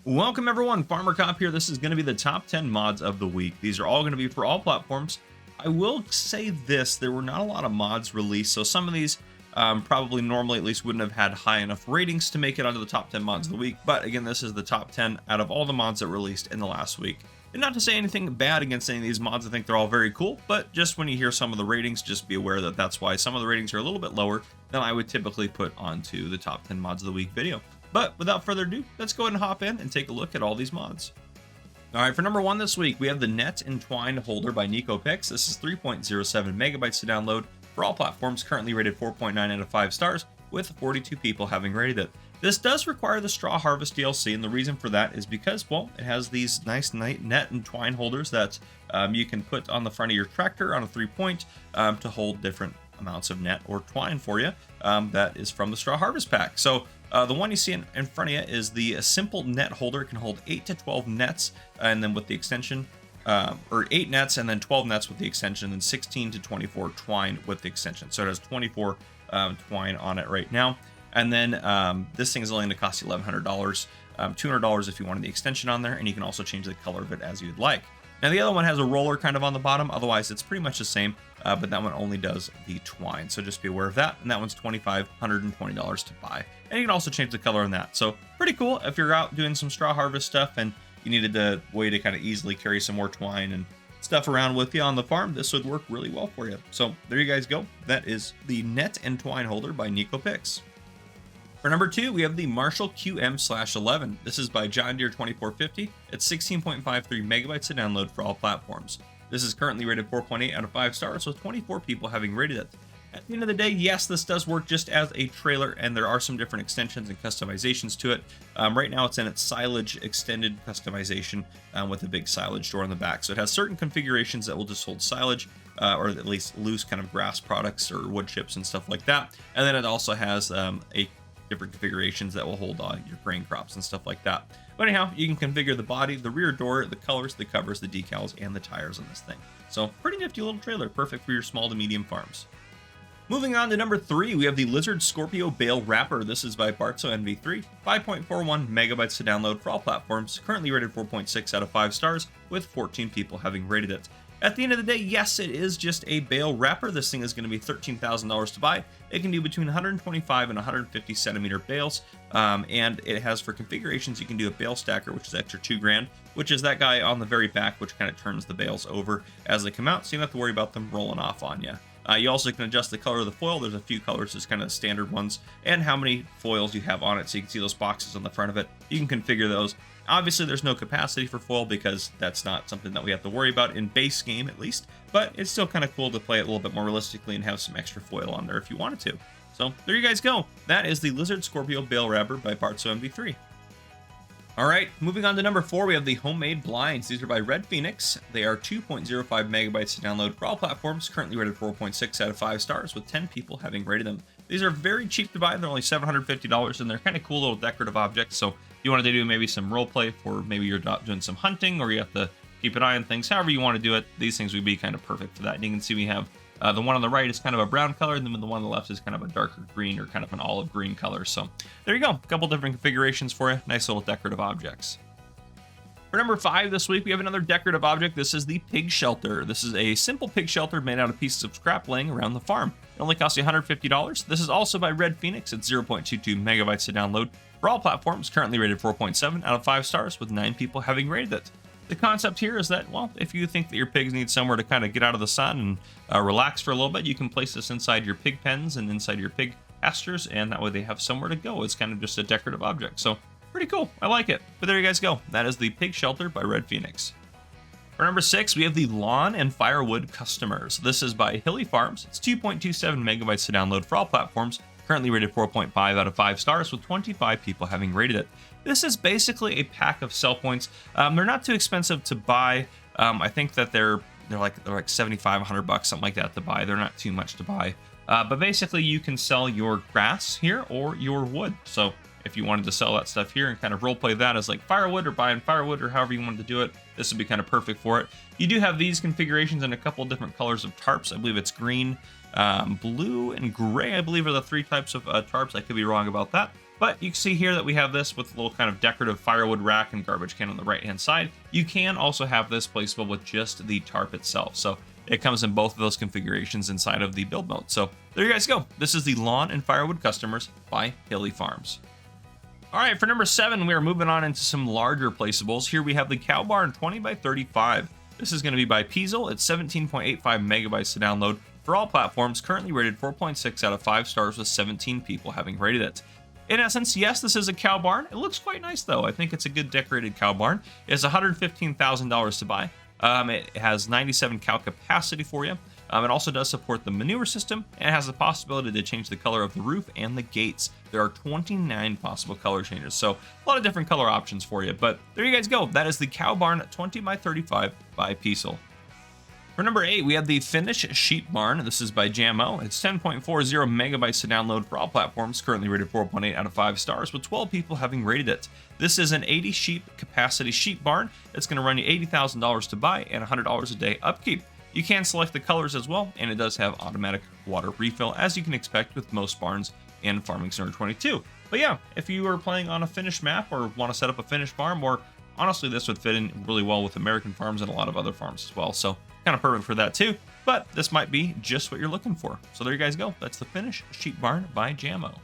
Welcome everyone, Farmer Cop here. This is going to be the top 10 mods of the week. These are all going to be for all platforms. I will say this, there were not a lot of mods released, so some of these probably normally at least wouldn't have had high enough ratings to make it onto the top 10 mods of the week. But again, this is the top 10 out of all the mods that were released in the last week. And not to say anything bad against any of these mods, I think they're all very cool, but just when you hear some of the ratings, just be aware that that's why some of the ratings are a little bit lower than I would typically put onto the top 10 mods of the week video. But without further ado, let's go ahead and hop in and take a look at all these mods. All right, for number one this week, we have the Net and Twine Holder by NicoPix. This is 3.07 megabytes to download for all platforms, currently rated 4.9 out of 5 stars, with 42 people having rated it. This does require the Straw Harvest DLC, and the reason for that is because, well, it has these nice net and twine holders that you can put on the front of your tractor on a 3-point to hold different amounts of net or twine for you. That is from the Straw Harvest pack. So the one you see in front of you is the simple net holder. It can hold 8 to 12 nets, and then with the extension, or 8 nets and then 12 nets with the extension, and 16 to 24 twine with the extension. So it has 24 twine on it right now. And then this thing is only going to cost you $1,100, $200 if you wanted the extension on there, and you can also change the color of it as you'd like. Now the other one has a roller kind of on the bottom, otherwise it's pretty much the same, but that one only does the twine, so just be aware of that. And that one's $2,520 to buy, and you can also change the color on that. So pretty cool if you're out doing some straw harvest stuff and you needed a way to kind of easily carry some more twine and stuff around with you on the farm. This would work really well for you. So there you guys go. That is the Net and Twine Holder by NicoPix. For number two, we have the Marshall QM/11. This is by John Deere 2450. It's 16.53 megabytes to download for all platforms. This is currently rated 4.8 out of 5 stars, with 24 people having rated it. At the end of the day, yes, this does work just as a trailer, and there are some different extensions and customizations to it. Right now, it's in its silage extended customization with a big silage door on the back. So it has certain configurations that will just hold silage, or at least loose kind of grass products or wood chips and stuff like that. And then it also has different configurations that will hold your grain crops and stuff like that. But anyhow, you can configure the body, the rear door, the colors, the covers, the decals, and the tires on this thing. So pretty nifty little trailer, perfect for your small to medium farms. Moving on to number three, we have the Lizard Scorpio Bale Wrapper. This is by Bartzo NV3, 5.41 megabytes to download for all platforms, currently rated 4.6 out of 5 stars, with 14 people having rated it. At the end of the day, yes, it is just a bale wrapper. This thing is going to be $13,000 to buy. It can do between 125 and 150 centimeter bales, and it has for configurations, you can do a bale stacker, which is extra $2,000, which is that guy on the very back, which kind of turns the bales over as they come out, so you don't have to worry about them rolling off on you. You also can adjust the color of the foil. There's a few colors, just kind of standard ones, and how many foils you have on it, so you can see those boxes on the front of it. You can configure those. Obviously, there's no capacity for foil because that's not something that we have to worry about in base game, at least, but it's still kind of cool to play it a little bit more realistically and have some extra foil on there if you wanted to. So there you guys go. That is the Lizard Scorpio Bale Wrapper by Bartzo MV3. All right, moving on to number four, we have the Homemade Blinds. These are by Red Phoenix. They are 2.05 megabytes to download for all platforms, currently rated 4.6 out of 5 stars, with 10 people having rated them. These are very cheap to buy. They're only $750, and they're kind of cool little decorative objects. So if you wanted to do maybe some role play for maybe you're doing some hunting, or you have to keep an eye on things, however you want to do it, these things would be kind of perfect for that. And you can see we have the one on the right is kind of a brown color, and then the one on the left is kind of a darker green or kind of an olive green color. So there you go, a couple different configurations for you. Nice little decorative objects. For number five this week, we have another decorative object. This is the pig shelter. This is a simple pig shelter made out of pieces of scrap laying around the farm. It only costs you $150. This is also by Red Phoenix. It's 0.22 megabytes to download for all platforms, currently rated 4.7 out of 5 stars, with 9 people having rated it. The concept here is that, well, if you think that your pigs need somewhere to kind of get out of the sun and relax for a little bit, you can place this inside your pig pens and inside your pig pastures, and that way they have somewhere to go. It's kind of just a decorative object. So pretty cool. I like it. But there you guys go. That is the Pig Shelter by Red Phoenix. For number six, we have the Lawn and Firewood Customers. This is by Hilly Farms. It's 2.27 megabytes to download for all platforms, currently rated 4.5 out of 5 stars, with 25 people having rated it. This is basically a pack of sell points. They're not too expensive to buy. I think that they're like 75, 100 bucks, something like that to buy. They're not too much to buy. But basically, you can sell your grass here or your wood. So if you wanted to sell that stuff here and kind of role play that as like firewood or buying firewood or however you wanted to do it, this would be kind of perfect for it. You do have these configurations in a couple of different colors of tarps. I believe it's green, blue, and gray, I believe, are the three types of tarps. I could be wrong about that. But you can see here that we have this with a little kind of decorative firewood rack and garbage can on the right-hand side. You can also have this placeable with just the tarp itself. So it comes in both of those configurations inside of the build mode. So there you guys go. This is the Lawn and Firewood Customers by Hilly Farms. All right, for number 7, we are moving on into some larger placeables. Here we have the Cowbar 20 by 35. This is going to be by Peasel. It's 17.85 megabytes to download for all platforms, currently rated 4.6 out of 5 stars with 17 people having rated it. In essence, yes, this is a cow barn. It looks quite nice, though. I think it's a good decorated cow barn. It's $115,000 to buy. It has 97 cow capacity for you. It also does support the manure system and has the possibility to change the color of the roof and the gates. There are 29 possible color changes, so a lot of different color options for you. But there you guys go. That is the Cow Barn 20 by 35 by Peasel. For number 8, we have the Finnish Sheep Barn. This is by Jammo. It's 10.40 megabytes to download for all platforms, currently rated 4.8 out of 5 stars, with 12 people having rated it. This is an 80 sheep capacity sheep barn. It's going to run you $80,000 to buy and $100 a day upkeep. You can select the colors as well, and it does have automatic water refill, as you can expect with most barns in Farming Simulator 22. But yeah, if you are playing on a Finnish map or want to set up a Finnish farm, or honestly, this would fit in really well with American farms and a lot of other farms as well. So kind of perfect for that too, but this might be just what you're looking for. So there you guys go. That's the Finnish Sheep Barn by Jammo.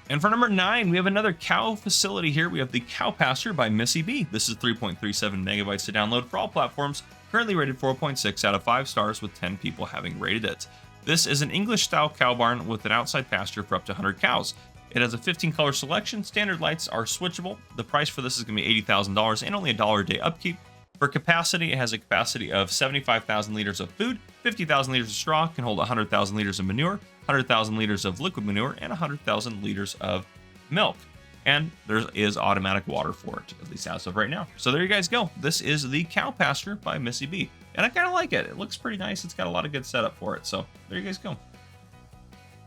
And for number 9, we have another cow facility here. We have the Cow Pasture by Missy B. This is 3.37 megabytes to download for all platforms, currently rated 4.6 out of 5 stars with 10 people having rated it. This is an English-style cow barn with an outside pasture for up to 100 cows. It has a 15-color selection. Standard lights are switchable. The price for this is going to be $80,000 and only $1 a day upkeep. For capacity, it has a capacity of 75,000 liters of food, 50,000 liters of straw, can hold 100,000 liters of manure, 100,000 liters of liquid manure, and 100,000 liters of milk. And there is automatic water for it, at least as of right now. So there you guys go. This is the Cow Pasture by Missy B. And I kind of like it. It looks pretty nice. It's got a lot of good setup for it. So there you guys go.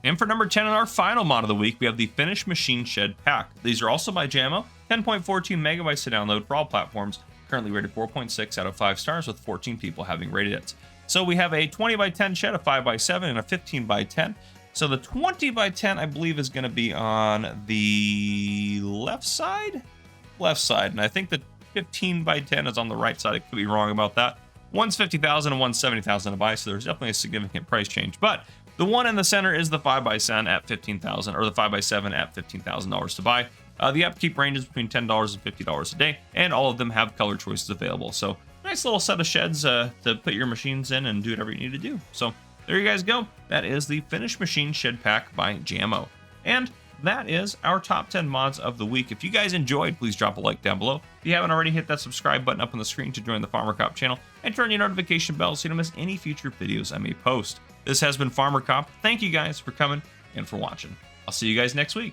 And for number 10 in our final mod of the week, we have the Finnish Machine Shed Pack. These are also by Jammo, 10.42 megabytes to download for all platforms, currently rated 4.6 out of 5 stars with 14 people having rated it. So we have a 20 by 10 shed, a 5 by 7, and a 15 by 10. So the 20 by 10, I believe, is going to be on the left side? Left side. And I think the 15 by 10 is on the right side. I could be wrong about that. One's 50,000 and one's 70,000 to buy, so there's definitely a significant price change. But the one in the center is the 5 by 10 at 15,000, or the 5 by 7 at $15,000 to buy. The upkeep ranges between $10 and $50 a day, and all of them have color choices available. So nice little set of sheds to put your machines in and do whatever you need to do. So there you guys go. That is the Finnish Machine Shed Pack by Jammo. And that is our top 10 mods of the week. If you guys enjoyed, please drop a like down below. If you haven't already, hit that subscribe button up on the screen to join the Farmer Cop channel, and turn your notification bell so you don't miss any future videos I may post. This has been Farmer Cop. Thank you guys for coming and for watching. I'll see you guys next week.